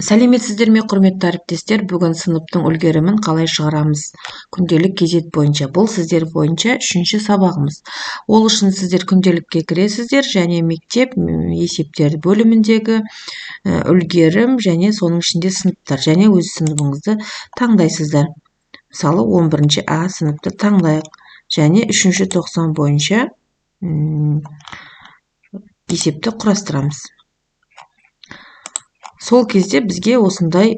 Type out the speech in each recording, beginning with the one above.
Сәлеметсіздер ме, құрметті әріптестер? Бүгін сыныптың үлгерімін қалай шығарамыз? Күнделік кезет бойынша. Бұл сіздер бойынша 3-ші сабағымыз. Ол үшін сіздер күнделікке кіресіздер және мектеп есептер бөліміндегі үлгерім және соның ішінде сыныптар және өз сыныбыңызды таңдайсыздар. Мысалы 11-ші А сыныпты таңдайық және 3-ші тоқсан бойынша есепті құрастырамыз. Сол кезде бізге осындай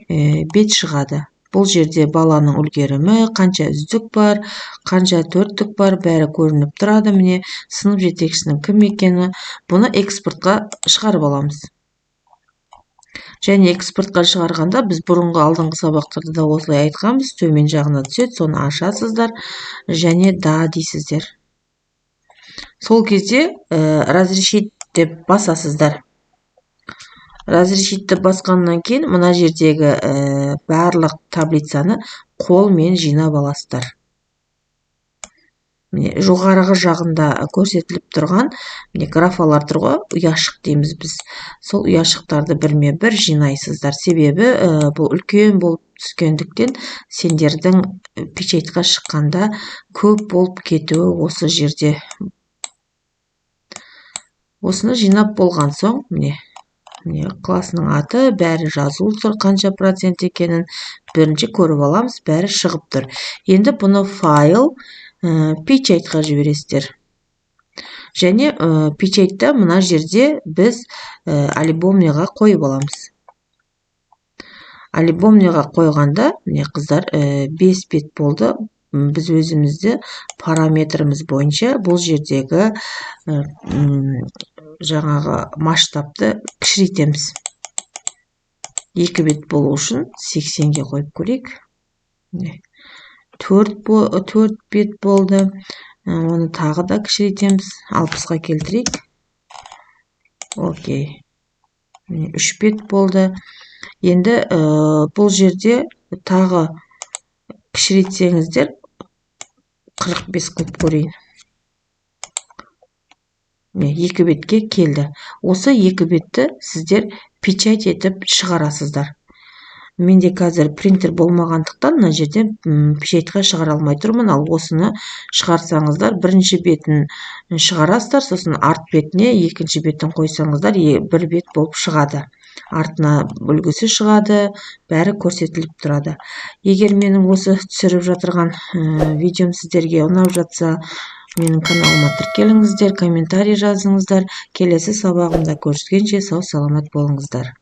бет шығады. Бұл жерде баланың үлгерімі, қанша үздік бар, қанша төрттік бар, бәрі көрініп тұрады. Міне сынып жетекшісінің кім екені, бұны экспортқа шығарып аламыз. Және экспортқа шығарғанда біз бұрынғы алдыңғы сабақтарда да осылай айтқанбыз, төмен жағына түседі, соны ашасыздар және да дейсіздер. Сол кезде разрешить деп басасыздар. Разрешитті басқаннан кейін мына жердегі барлық таблицаны қолмен жинап аласыздар. Міне жоғарғы жағында көрсетіліп тұрған графалар тұр ғой, ұяшық дейміз біз. Сол ұяшықтарды бірме-бір жинайсыздар. Себебі бұл үлкен болып түскендіктен сендердің печатьқа шыққанда көп болып кетуі осы жерде. Осыны жинап болған соң, міне классының аты, бәрі жазылып тұр, қанша процент екенін бірінші көріп аламыз, бәрі шығып тұр. Енді бұны файл печатьқа жібересіздер. Және печатьта мына жерде біз альбомныйға қойып аламыз. Альбомныйға қойғанда, міне қыздар 5 бет болды. Біз өзімізді параметріміз бойынша бұл жердегі жаңағы масштабты кішірейтеміз. 2 бет болу үшін 80-ге қойып көрейік. 4 бет болды. Оны тағы да кішірейтеміз. 60-ға келтірейік. Окей. 3 бет болды. Енді бұл жерде тағы кішірейтсеңіздер 45 қылып көрейін. 2 бетке келді. Осы 2 бетті сіздер печать етіп шығарасыздар. Менде қазір принтер болмағандықтан мына жерден печатьқа шығара алмай тұрмын, ал осыны шығарсаңыздар, бірінші бетін шығарасыздар, сосын арт бетіне екінші бетін қойсаңыздар, бір бет болып шығады. Артына үлгісі шығады, бәрі көрсетіліп тұрады. Егер менің осы түсіріп жатырған видеом сіздерге ұнап жатса, менің каналыма тіркеліңіздер, комментарий жазыңыздар. Келесі сабағымда көріскенше сау саламат болыңыздар.